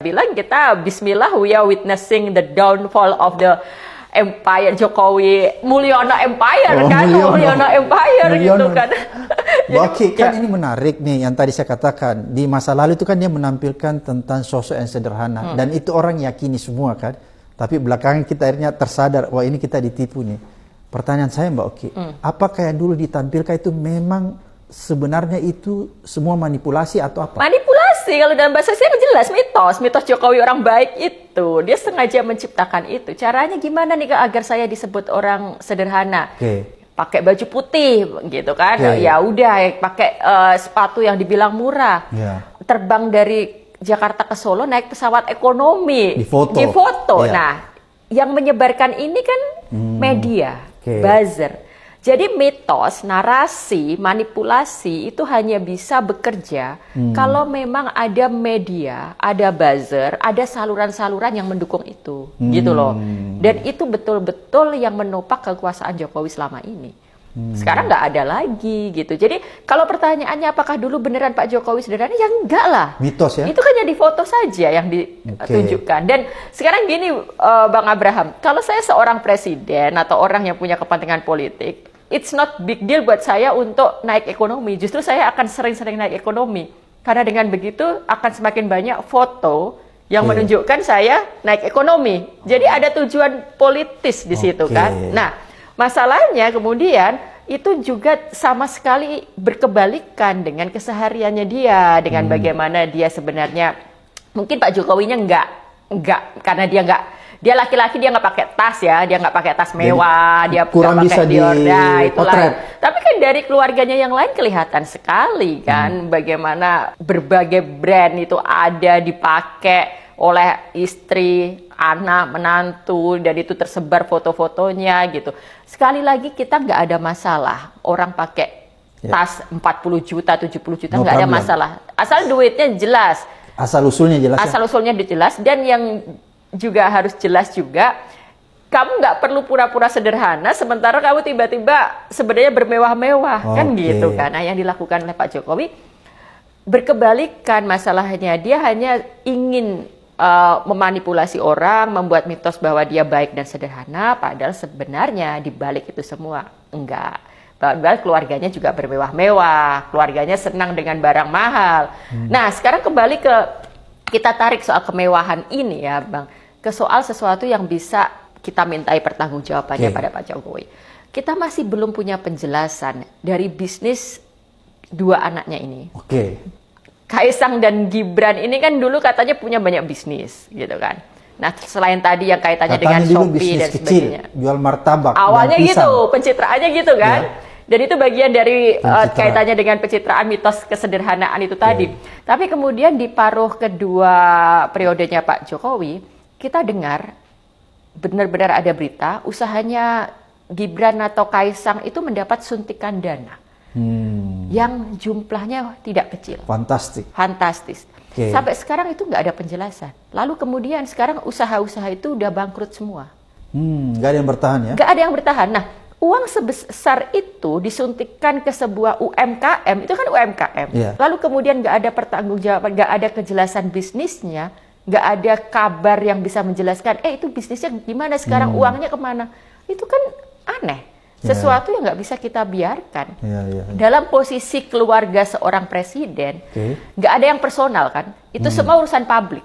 Bilang kita Bismillah, we are witnessing the downfall of the Empire Jokowi, Mulyono Empire kan, Mulyono Empire gitu kan. Oke, kan ini menarik nih yang tadi saya katakan. Di masa lalu itu kan dia menampilkan tentang sosok yang sederhana dan itu orang yakini semua kan. Tapi belakangan kita akhirnya tersadar, wah ini kita ditipu nih. Pertanyaan saya Mbak Oki, apakah yang dulu ditampilkan itu memang sebenarnya itu semua manipulasi atau apa? Manipulasi, kalau dalam bahasa saya jelas mitos Jokowi orang baik itu. Dia sengaja menciptakan itu. Caranya gimana nih Kak agar saya disebut orang sederhana? Pakai baju putih gitu kan. Ya udah pakai sepatu yang dibilang murah. Terbang dari Jakarta ke Solo naik pesawat ekonomi. Di foto. Nah, yang menyebarkan ini kan media, buzzer. Jadi mitos, narasi, manipulasi itu hanya bisa bekerja kalau memang ada media, ada buzzer, ada saluran-saluran yang mendukung itu, gitu loh. Dan itu betul-betul yang menopang kekuasaan Jokowi selama ini. Sekarang nggak ada lagi, gitu. Jadi kalau pertanyaannya apakah dulu beneran Pak Jokowi sederhana? Ya enggak lah. Mitos ya? Itu kan jadi foto saja yang ditunjukkan. Dan sekarang gini, Bang Abraham, kalau saya seorang presiden atau orang yang punya kepentingan politik, it's not big deal buat saya untuk naik ekonomi. Justru saya akan sering-sering naik ekonomi. Karena dengan begitu akan semakin banyak foto yang menunjukkan saya naik ekonomi. Jadi ada tujuan politis di situ kan. Nah, masalahnya kemudian itu juga sama sekali berkebalikan dengan kesehariannya dia. Dengan bagaimana dia sebenarnya, mungkin Pak Jokowinya enggak karena dia laki-laki, dia nggak pakai tas ya, dia nggak pakai tas mewah, dia kurang bisa Dior, itulah. potret. Tapi kan dari keluarganya yang lain kelihatan sekali kan bagaimana berbagai brand itu ada dipakai oleh istri, anak, menantu, dan itu tersebar foto-fotonya gitu. Sekali lagi kita nggak ada masalah orang pakai tas 40 juta, 70 juta nggak ada masalah. Asal duitnya jelas. Asal usulnya jelas. Asal usulnya jelas dan yang juga harus jelas juga, kamu nggak perlu pura-pura sederhana, sementara kamu tiba-tiba sebenarnya bermewah-mewah, kan gitu kan. Nah, yang dilakukan oleh Pak Jokowi berkebalikan masalahnya, dia hanya ingin memanipulasi orang, membuat mitos bahwa dia baik dan sederhana, padahal sebenarnya di balik itu semua enggak. Bahwa keluarganya juga bermewah-mewah, keluarganya senang dengan barang mahal. Nah, sekarang kembali kita tarik soal kemewahan ini ya, Bang. Ke soal sesuatu yang bisa kita mintai pertanggungjawabannya pada Pak Jokowi. Kita masih belum punya penjelasan dari bisnis dua anaknya ini. Kaisang dan Gibran ini kan dulu katanya punya banyak bisnis, gitu kan. Nah, selain tadi yang kaitannya dengan Shopee dan sebagainya. Jual martabak. Awalnya gitu, pencitraannya gitu kan. Dan itu bagian dari kaitannya dengan pencitraan mitos kesederhanaan itu tadi. Tapi kemudian di paruh kedua periodenya Pak Jokowi, kita dengar benar-benar ada berita usahanya Gibran atau Kaisang itu mendapat suntikan dana yang jumlahnya tidak kecil. Fantastis. Sampai sekarang itu nggak ada penjelasan. Lalu kemudian sekarang usaha-usaha itu udah bangkrut semua. Nggak ada yang bertahan ya? Nggak ada yang bertahan. Nah, uang sebesar itu disuntikkan ke sebuah UMKM, itu kan UMKM. Lalu kemudian nggak ada pertanggungjawaban, nggak ada kejelasan bisnisnya, nggak ada kabar yang bisa menjelaskan, itu bisnisnya gimana sekarang, uangnya kemana. Itu kan aneh. Sesuatu yang nggak bisa kita biarkan. Dalam posisi keluarga seorang presiden, nggak ada yang personal kan. Itu semua urusan publik.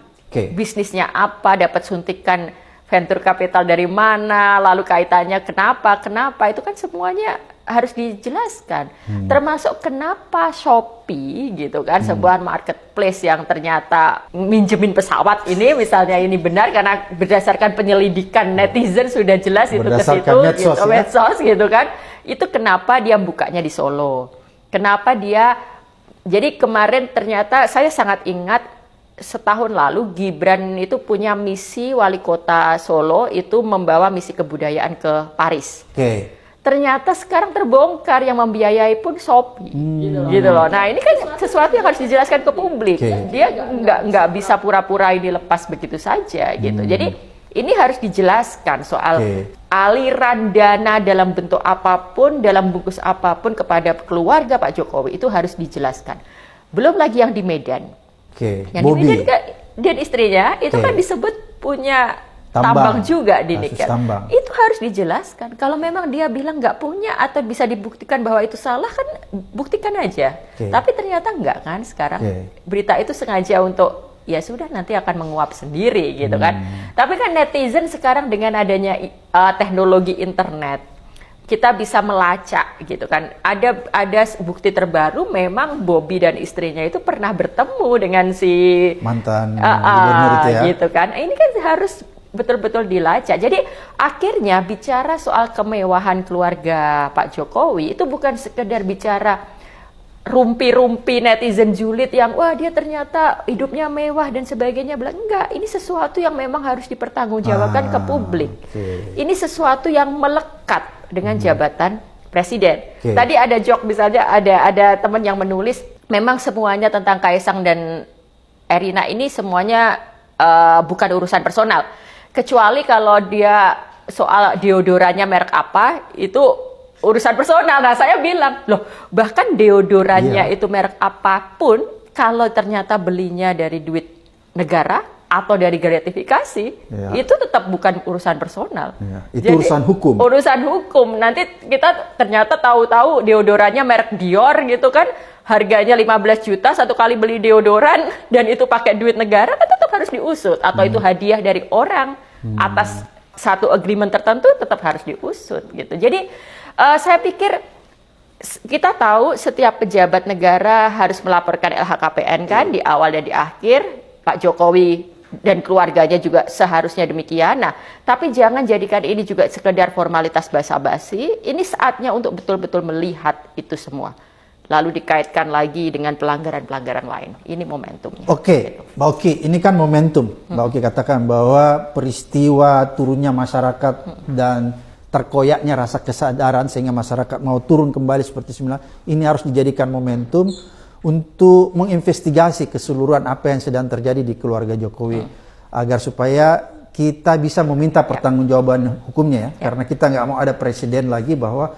Bisnisnya apa, dapat suntikan venture capital dari mana, lalu kaitannya kenapa, itu kan semuanya harus dijelaskan. Termasuk kenapa Shopee gitu kan, sebuah marketplace yang ternyata minjemin pesawat ini, misalnya ini benar karena berdasarkan penyelidikan netizen sudah jelas itu ke situ, medsos gitu kan. Itu kenapa dia bukanya di Solo. Kenapa dia, jadi kemarin ternyata saya sangat ingat setahun lalu Gibran itu punya misi wali kota Solo itu membawa misi kebudayaan ke Paris. Ternyata sekarang terbongkar yang membiayai pun Shopee, gitu loh. Nah, ini kan sesuatu yang harus dijelaskan ke publik. Dia nggak bisa pura-pura ini lepas begitu saja, gitu. Jadi ini harus dijelaskan soal aliran dana dalam bentuk apapun, dalam bungkus apapun kepada keluarga Pak Jokowi itu harus dijelaskan. Belum lagi yang di Medan. Yang di Medan dan istrinya itu kan disebut punya tambang juga di nikel. Itu harus dijelaskan. Kalau memang dia bilang nggak punya atau bisa dibuktikan bahwa itu salah, kan buktikan aja. Tapi ternyata nggak kan sekarang. Berita itu sengaja untuk ya sudah nanti akan menguap sendiri gitu kan. Tapi kan netizen sekarang dengan adanya teknologi internet, kita bisa melacak gitu kan. Ada bukti terbaru memang Bobby dan istrinya itu pernah bertemu dengan si mantan gubernur itu ya. Gitu kan. Ini kan harus betul-betul dilacak. Jadi akhirnya bicara soal kemewahan keluarga Pak Jokowi itu bukan sekedar bicara rumpi-rumpi netizen julid yang wah dia ternyata hidupnya mewah dan sebagainya. Enggak, ini sesuatu yang memang harus dipertanggungjawabkan ke publik. Ini sesuatu yang melekat dengan jabatan presiden. Tadi ada joke, misalnya ada teman yang menulis memang semuanya tentang Kaisang dan Erina ini semuanya bukan urusan personal, kecuali kalau dia soal deodorannya merek apa itu urusan personal. Nah, saya bilang, loh, bahkan deodorannya itu merek apapun, kalau ternyata belinya dari duit negara atau dari gratifikasi, itu tetap bukan urusan personal. Itu jadi, urusan hukum. Urusan hukum. Nanti kita ternyata tahu-tahu deodorannya merek Dior gitu kan, harganya 15 juta satu kali beli deodoran dan itu pakai duit negara, kan tetap harus diusut. Atau itu hadiah dari orang atas satu agreement tertentu, tetap harus diusut gitu. Jadi saya pikir kita tahu setiap pejabat negara harus melaporkan LHKPN kan di awal dan di akhir. Pak Jokowi dan keluarganya juga seharusnya demikian. Nah, tapi jangan jadikan ini juga sekedar formalitas basa-basi. Ini saatnya untuk betul-betul melihat itu semua. Lalu dikaitkan lagi dengan pelanggaran-pelanggaran lain. Ini momentumnya. Oke, Mbak Oki, ini kan momentum. Mbak Oki katakan bahwa peristiwa turunnya masyarakat dan terkoyaknya rasa kesadaran sehingga masyarakat mau turun kembali seperti semula, ini harus dijadikan momentum untuk menginvestigasi keseluruhan apa yang sedang terjadi di keluarga Jokowi, agar supaya kita bisa meminta pertanggungjawaban hukumnya ya. Karena kita nggak mau ada presiden lagi bahwa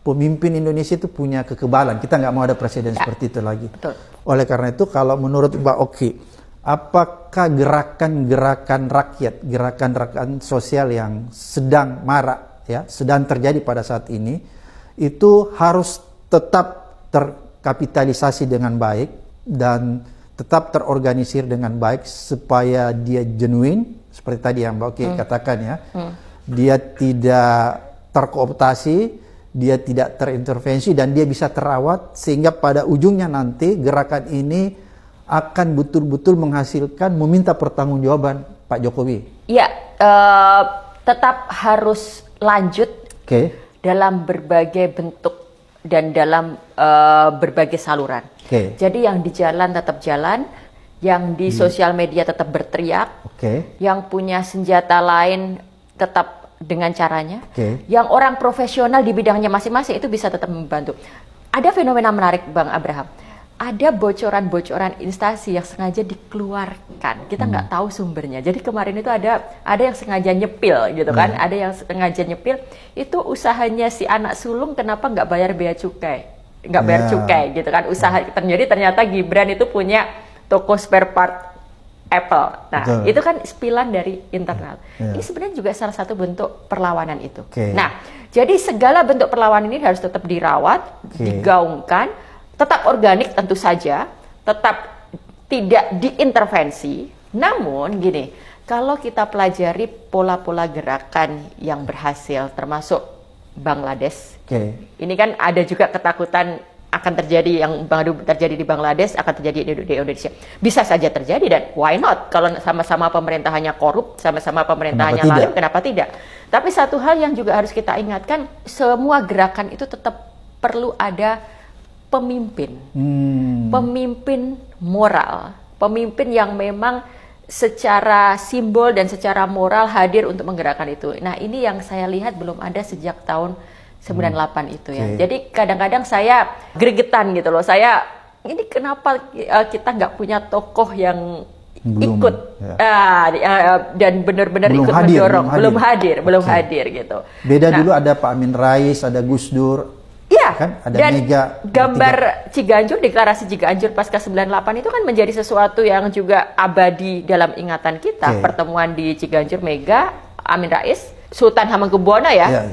pemimpin Indonesia itu punya kekebalan. Kita nggak mau ada presiden seperti itu lagi. Betul. Oleh karena itu, kalau menurut Mbak Oki, apakah gerakan-gerakan rakyat, gerakan-gerakan sosial yang sedang marak ya, sedang terjadi pada saat ini, itu harus tetap terkapitalisasi dengan baik dan tetap terorganisir dengan baik supaya dia genuine, seperti tadi yang Mbak Oki katakan ya. Dia tidak terkooptasi, dia tidak terintervensi, dan dia bisa terawat sehingga pada ujungnya nanti gerakan ini akan betul-betul menghasilkan meminta pertanggungjawaban Pak Jokowi. Iya, tetap harus lanjut dalam berbagai bentuk dan dalam berbagai saluran. Jadi yang di jalan tetap jalan, yang di sosial media tetap berteriak, yang punya senjata lain tetap dengan caranya, yang orang profesional di bidangnya masing-masing itu bisa tetap membantu. Ada fenomena menarik Bang Abraham. Ada bocoran-bocoran instansi yang sengaja dikeluarkan. Kita nggak tahu sumbernya. Jadi kemarin itu ada yang sengaja nyepil gitu kan. Ada yang sengaja nyepil. Itu usahanya si anak sulung kenapa nggak bayar bea cukai. Nggak bayar cukai gitu kan. Usaha ternyata Gibran itu punya toko spare part Apple. Nah, itu kan spilan dari internal. Ini sebenarnya juga salah satu bentuk perlawanan itu. Nah, jadi segala bentuk perlawanan ini harus tetap dirawat, digaungkan, tetap organik tentu saja, tetap tidak diintervensi. Namun gini, kalau kita pelajari pola-pola gerakan yang berhasil, termasuk Bangladesh, ini kan ada juga ketakutan akan terjadi yang baru terjadi di Bangladesh akan terjadi di Indonesia. Bisa saja terjadi dan why not? Kalau sama-sama pemerintahannya korup, sama-sama pemerintahannya lalu, kenapa tidak? Tapi satu hal yang juga harus kita ingatkan, semua gerakan itu tetap perlu ada pemimpin, pemimpin moral, pemimpin yang memang secara simbol dan secara moral hadir untuk menggerakkan itu. Nah, ini yang saya lihat belum ada sejak tahun 98 itu ya. Jadi kadang-kadang saya gregetan gitu loh. Saya ini kenapa kita nggak punya tokoh yang ikut dan benar-benar ikut mendorong, belum hadir gitu. Beda dulu ada Pak Amin Rais, ada Gus Dur. Iya, Ya, kan? Ada dan mega gambar Ciganjur, deklarasi Ciganjur pasca 98 itu kan menjadi sesuatu yang juga abadi dalam ingatan kita. Pertemuan di Ciganjur Mega, Amin Rais, Sultan Hamengkubuwono ya,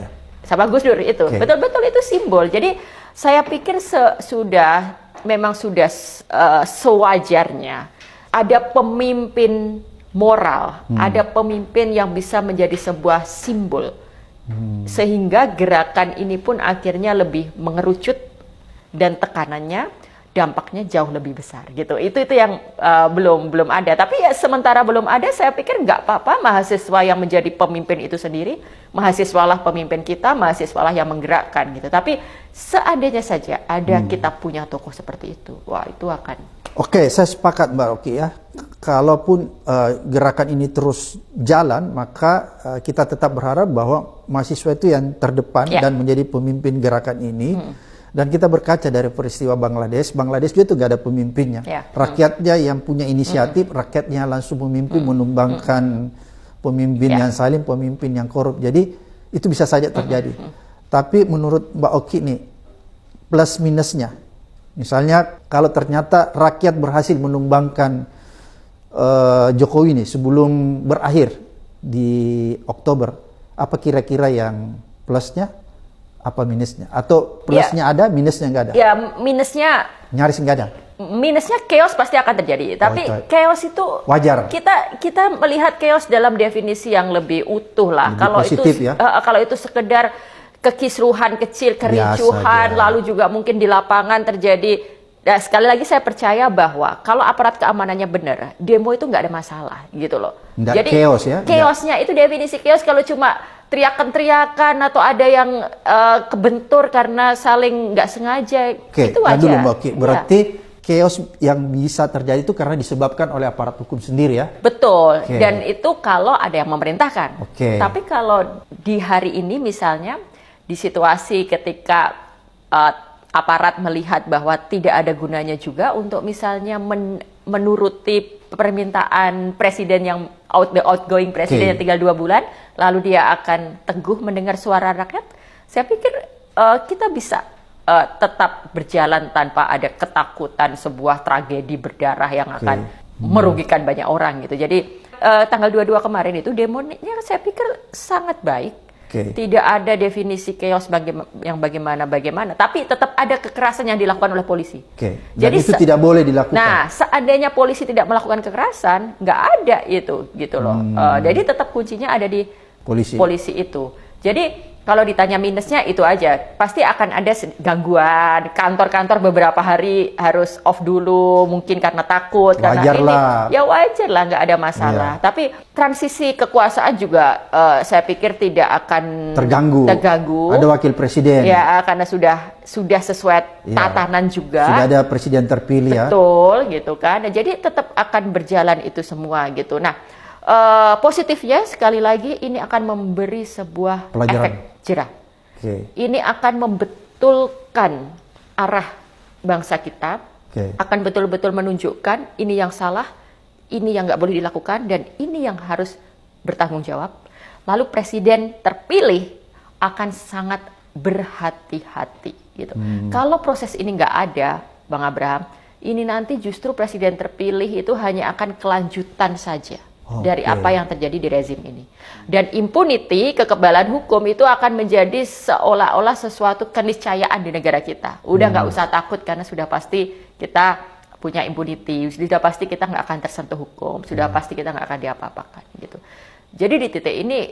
sama Gus Dur itu. Betul-betul itu simbol. Jadi saya pikir memang sudah sewajarnya ada pemimpin moral, ada pemimpin yang bisa menjadi sebuah simbol. Sehingga gerakan ini pun akhirnya lebih mengerucut dan tekanannya, dampaknya jauh lebih besar gitu. Itu yang belum ada. Tapi ya sementara belum ada, saya pikir nggak apa-apa mahasiswa yang menjadi pemimpin itu sendiri, mahasiswalah pemimpin kita, mahasiswalah yang menggerakkan gitu. Tapi seandainya saja ada kita punya tokoh seperti itu, wah itu akan. Oke, saya sepakat Mbak Oki ya. Kalaupun gerakan ini terus jalan, maka kita tetap berharap bahwa mahasiswa itu yang terdepan dan menjadi pemimpin gerakan ini. Dan kita berkaca dari peristiwa Bangladesh juga itu nggak ada pemimpinnya. Rakyatnya yang punya inisiatif, rakyatnya langsung memimpin, menumbangkan pemimpin yang zalim, pemimpin yang korup. Jadi itu bisa saja terjadi. Tapi menurut Mbak Oki nih, plus minusnya, misalnya kalau ternyata rakyat berhasil menumbangkan Jokowi nih sebelum berakhir di Oktober, apa kira-kira yang plusnya, apa minusnya? Atau plusnya ada, minusnya nggak ada? Ya minusnya nyaris nggak ada. Minusnya chaos pasti akan terjadi. Tapi chaos itu wajar. Kita melihat chaos dalam definisi yang lebih utuh lah. Kalau positif, itu ya? Kalau itu sekedar kekisruhan kecil, kericuhan, lalu juga mungkin di lapangan terjadi. Nah, sekali lagi saya percaya bahwa kalau aparat keamanannya benar, demo itu nggak ada masalah gitu loh. Jadi chaos ya? Chaosnya itu definisi chaos kalau cuma teriakan-teriakan atau ada yang kebentur karena saling nggak sengaja, itu wajar. Dulu Mbak Oki, berarti chaos yang bisa terjadi itu karena disebabkan oleh aparat hukum sendiri ya? Betul, dan itu kalau ada yang memerintahkan. Tapi kalau di hari ini misalnya, di situasi ketika aparat melihat bahwa tidak ada gunanya juga untuk misalnya menuruti permintaan presiden yang outgoing presiden yang tinggal 2 bulan, lalu dia akan teguh mendengar suara rakyat, saya pikir kita bisa tetap berjalan tanpa ada ketakutan sebuah tragedi berdarah yang akan merugikan banyak orang gitu. Jadi tanggal 22 kemarin itu demonya saya pikir sangat baik. Tidak ada definisi chaos yang bagaimana, tapi tetap ada kekerasan yang dilakukan oleh polisi. Jadi itu tidak boleh dilakukan. Nah, seandainya polisi tidak melakukan kekerasan, nggak ada itu, gitu loh. Jadi tetap kuncinya ada di polisi itu. Jadi kalau ditanya minusnya itu aja, pasti akan ada gangguan. Kantor-kantor beberapa hari harus off dulu, mungkin karena takut, karena ini. Ya wajar lah, nggak ada masalah. Tapi transisi kekuasaan juga saya pikir tidak akan terganggu. Ada wakil presiden. Ya, karena sudah sesuai tatanan juga. Sudah ada presiden terpilih ya. Betul, gitu kan. Nah, jadi tetap akan berjalan itu semua gitu. Nah, positifnya sekali lagi ini akan memberi sebuah efek jerah. Ini akan membetulkan arah bangsa kita, akan betul-betul menunjukkan ini yang salah, ini yang nggak boleh dilakukan, dan ini yang harus bertanggung jawab. Lalu presiden terpilih akan sangat berhati-hati gitu. Kalau proses ini nggak ada, Bang Abraham, ini nanti justru presiden terpilih itu hanya akan kelanjutan saja dari apa yang terjadi di rezim ini. Dan impunity, kekebalan hukum itu akan menjadi seolah-olah sesuatu keniscayaan di negara kita. Udah nggak usah takut karena sudah pasti kita punya impunity, sudah pasti kita nggak akan tersentuh hukum, sudah pasti kita nggak akan diapa-apakan gitu. Jadi di titik ini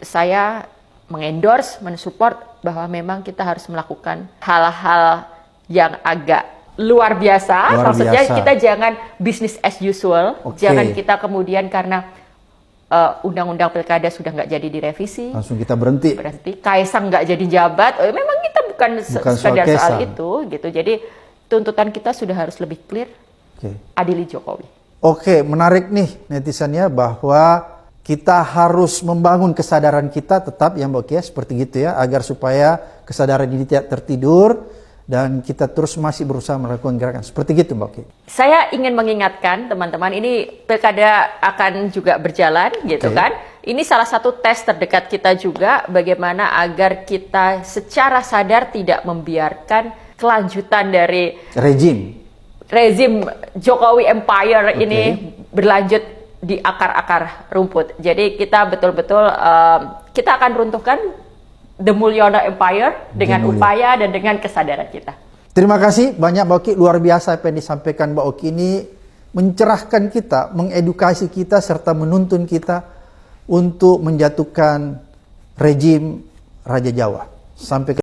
saya mengendorse, mensupport bahwa memang kita harus melakukan hal-hal yang agak luar biasa. Maksudnya kita jangan business as usual, jangan kita kemudian karena undang-undang pilkada sudah nggak jadi direvisi, langsung kita berhenti. Kaisang nggak jadi jabat, memang kita bukan sekedar soal itu gitu. Jadi tuntutan kita sudah harus lebih clear, adili Jokowi. Menarik nih netizennya bahwa kita harus membangun kesadaran kita tetap yang Mbak Kia seperti gitu ya, agar supaya kesadaran ini tidak tertidur dan kita terus masih berusaha melakukan gerakan seperti gitu, Mbak Oki. Saya ingin mengingatkan teman-teman, ini pilkada akan juga berjalan gitu kan. Ini salah satu tes terdekat kita juga, bagaimana agar kita secara sadar tidak membiarkan kelanjutan dari rezim Jokowi Empire ini berlanjut di akar-akar rumput. Jadi kita betul-betul kita akan runtuhkan The Mulyono Empire dengan upaya dan dengan kesadaran kita. Terima kasih banyak Mbak Oki, luar biasa apa yang disampaikan Mbak Oki ini, mencerahkan kita, mengedukasi kita, serta menuntun kita untuk menjatuhkan rejim Raja Jawa. Sampai